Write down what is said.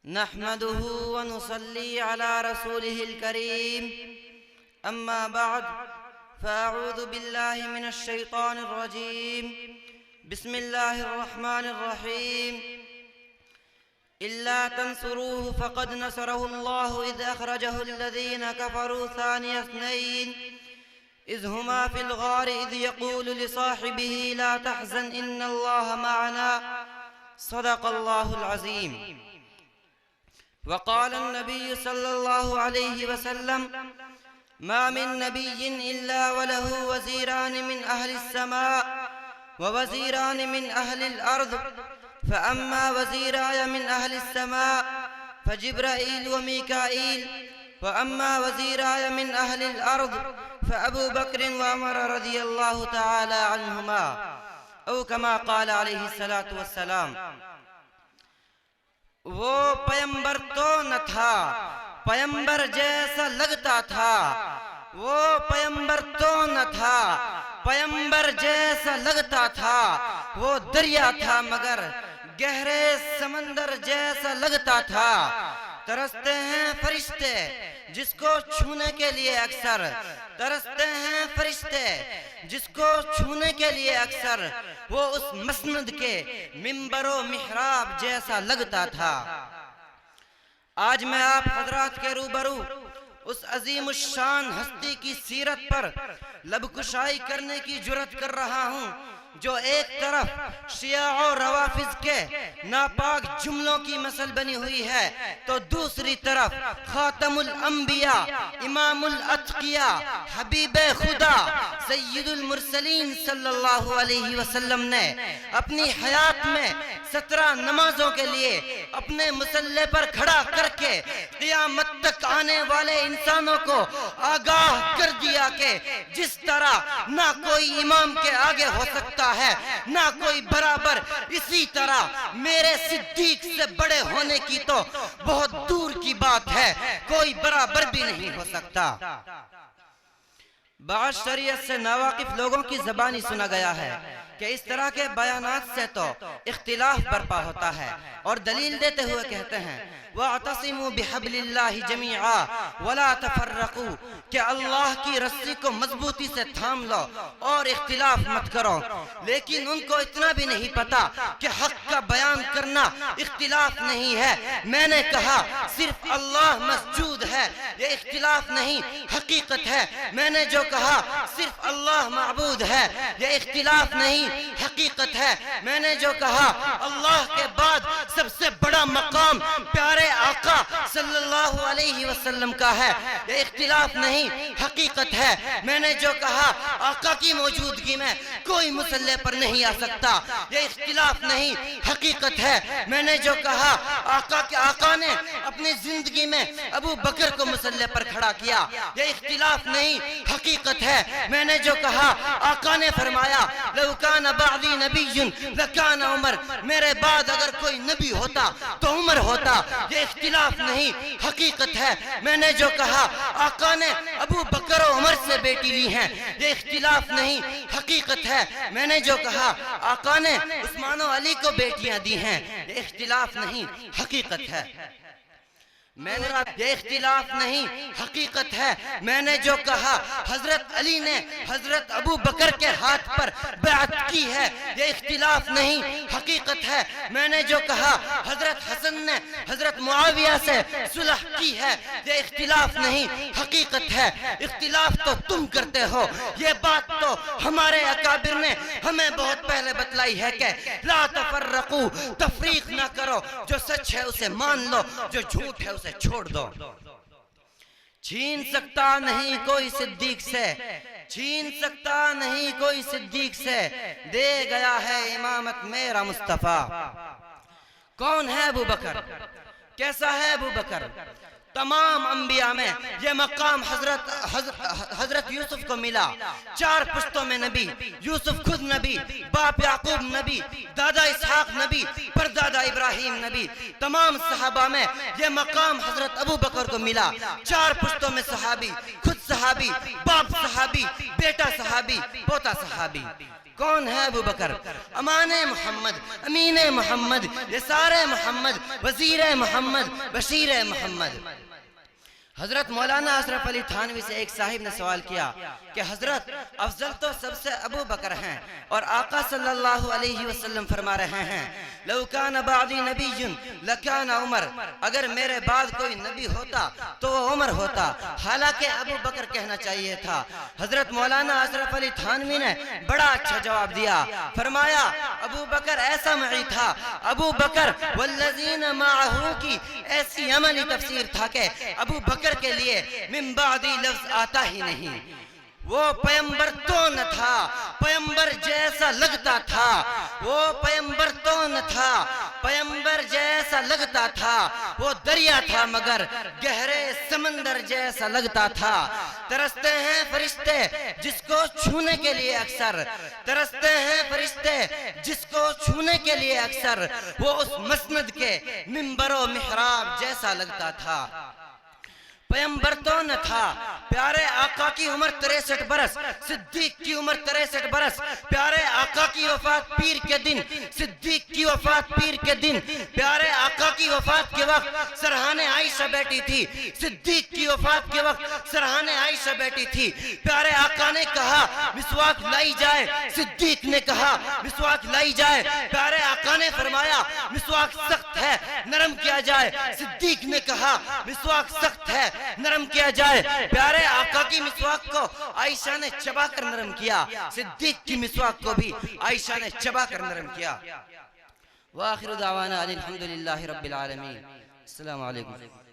نحمده ونصلي على رسوله الكريم أما بعد فأعوذ بالله من الشيطان الرجيم بسم الله الرحمن الرحيم إلا تنصروه فقد نصره الله إذ أخرجه الذين كفروا ثاني اثنين إذ هما في الغار إذ يقول لصاحبه لا تحزن إن الله معنا صدق الله العظيم. وقال النبي صلى الله عليه وسلم ما من نبي إلا وله وزيران من أهل السماء ووزيران من أهل الأرض فأما وزيراي من أهل السماء فجبرائيل وميكائيل وأما وزيراي من أهل الأرض فأبو بكر وعمر رضي الله تعالى عنهما او كما قال علیہ الصلاۃ والسلام. وہ پیمبر تو نہ تھا پیمبر جیسا لگتا تھا، وہ پیمبر تو نہ تھا پیمبر جیسا لگتا تھا، وہ دریا تھا مگر گہرے سمندر جیسا لگتا تھا. ترستے ہیں فرشتے جس کو چھونے کے لیے اکثر، ترستے ہیں فرشتے جس کو چھونے کے لیے اکثر، وہ اس مسند کے منبر و محراب جیسا لگتا تھا. آج میں آپ حضرات کے روبرو اس عظیم الشان ہستی کی سیرت پر لب کشائی کرنے کی جرات کر رہا ہوں جو ایک طرف شیعہ و روافض کے ناپاک جملوں کی مثل بنی ہوئی ہے تو دوسری طرف خاتم الانبیاء امام الاتقیاء حبیب خدا سید المرسلین صلی اللہ علیہ وسلم نے اپنی حیات میں 17 نمازوں کے لیے اپنے مصلی پر کھڑا کر کے قیامت تک آنے والے انسانوں کو آگاہ کر دیا کہ جس طرح نہ کوئی امام کے آگے ہو سکتا ہے نہ کوئی برابر، اسی طرح میرے صدیق سے بڑے ہونے کی تو بہت دور کی بات ہے، کوئی برابر بھی نہیں ہو سکتا. بعض شریعت سے ناواقف لوگوں کی زبانی سنا گیا ہے کہ اس طرح کے بیانات سے تو اختلاف برپا ہوتا ہے اور دلیل دیتے ہوئے کہتے ہیں وَاعْتَصِمُوا بِحَبْلِ اللَّهِ جَمِيعًا وَلَا تَفَرَّقُوا، کہ اللہ کی رسی کو مضبوطی سے تھام لو اور اختلاف مت کرو. لیکن ان کو اتنا بھی نہیں پتا کہ حق کا بیان کرنا اختلاف نہیں ہے. میں نے کہا صرف اللہ مسجود ہے، یہ اختلاف نہیں حقیقت ہے. میں نے جو کہا صرف اللہ معبود ہے، یہ اختلاف نہیں حقیقت ہے. میں نے جو کہا اللہ کے بعد سب سے بڑا مقام پیارے آقا صلی اللہ علیہ وسلم کا ہے، یہ اختلاف نہیں حقیقت ہے. میں نے جو کہا آقا کی موجودگی میں کوئی مصلی پر نہیں آ سکتا، یہ اختلاف نہیں حقیقت ہے. میں نے جو کہا آقا نے اپنی زندگی میں ابو بکر کو مصلی پر کھڑا کیا، یہ اختلاف نہیں حقیقت ہے. میں نے جو کہا آقا نے فرمایا لو کان بعدی نبی لکان عمر، میرے بعد اگر کوئی نبی ہوتا تو عمر ہوتا، یہ اختلاف نہیں حقیقت ہے. میں نے جو کہا آقا نے ابو بکر و عمر سے بیٹی لی ہیں، یہ اختلاف نہیں حقیقت ہے. میں نے جو کہا آقا نے عثمان و علی کو بیٹیاں دی ہیں، یہ اختلاف نہیں حقیقت ہے. میں نے یہ اختلاف نہیں حقیقت ہے. میں نے جو کہا حضرت علی نے حضرت ابو بکر کے ہاتھ پر بیعت کی ہے، یہ اختلاف نہیں حقیقت ہے. میں نے جو کہا حضرت حسن نے حضرت معاویہ سے صلح کی ہے، یہ اختلاف نہیں حقیقت ہے. اختلاف تو تم کرتے ہو، یہ بات تو ہمارے اکابر نے ہمیں بہت پہلے بتلائی ہے کہ لا تفرقو، تفریق نہ کرو، جو سچ ہے اسے مان لو، جو جھوٹ ہے اسے چھوڑ دو. چھین سکتا نہیں کوئی صدیق سے، چھین سکتا نہیں کوئی صدیق سے، دے گیا ہے امامت میرا مصطفیٰ. کون ہے ابو بکر؟ کیسا ہے ابو بکر؟ تمام انبیاء میں یہ مقام حضرت یوسف کو ملا. 4 پشتوں میں نبی، یوسف خود نبی، باپ یعقوب نبی، دادا اسحاق نبی، پردادا ابراہیم نبی. تمام صحابہ میں یہ مقام حضرت ابو بکر کو ملا. 4 پشتوں میں صحابی، خود صحابی، باپ صحابی، بیٹا صحابی، پوتا صحابی۔ کون ہے ابو بکر؟ امان محمد، امین محمد، یسار محمد، وزیر محمد، بشیر محمد۔ حضرت مولانا اشرف علی تھانوی سے ایک صاحب نے سوال کیا کہ حضرت افضل تو سب سے ابو بکر ہیں، اور آقا صلی اللہ علیہ وسلم فرما رہے ہیں لو کان بعدی نبی لکان عمر، اگر میرے بعد کوئی نبی ہوتا تو وہ عمر ہوتا، حالانکہ ابو بکر کہنا چاہیے تھا۔ حضرت مولانا اشرف علی تھانوی نے بڑا اچھا جواب دیا، فرمایا ابو بکر ایسا معی تھا، ابو بکر والذین معہو کی ایسی عملی تفسیر تھا کہ ابو بکر کے لیے من بعدی لفظ آتا ہی نہیں۔ وہ پیمبر تو نہ تھا، پیمبر جیسا لگتا تھا، وہ پیمبر تو نہ تھا، پیمبر جیسا لگتا تھا، وہ دریا تھا مگر گہرے سمندر جیسا لگتا تھا۔ ترستے ہیں فرشتے جس کو چھونے کے لیے اکثر، ترستے ہیں فرشتے جس کو چھونے کے لیے اکثر، وہ اس مسند کے منبر و محراب جیسا لگتا تھا۔ پیمبر تو نہ تھا، پیارے آقا کی عمر 63 برس، صدیق کی عمر 63 برس، پیارے آقا کی وفات پیر کے دن، صدیق کی وفات پیر کے دن، پیارے آقا کی وفات کے وقت سرحان عائشہ بیٹی تھی، صدیق کی وفات کے وقت سرحان عائشہ بیٹی تھی۔ پیارے آقا نے کہا مسواک لائی جائے، صدیق نے کہا مسواک لائی جائے، پیارے آقا نے فرمایا مسواک سخت ہے نرم کیا جائے، صدیق نے کہا مسواک سخت ہے نرم کیا جائے۔ پیارے آقا کی مسواک کو عائشہ نے چبا کر نرم کیا، صدیق کی مسواک کو بھی عائشہ نے چبا کر نرم کیا۔ وآخر دعوانا الحمدللہ رب العالمین۔ السلام علیکم۔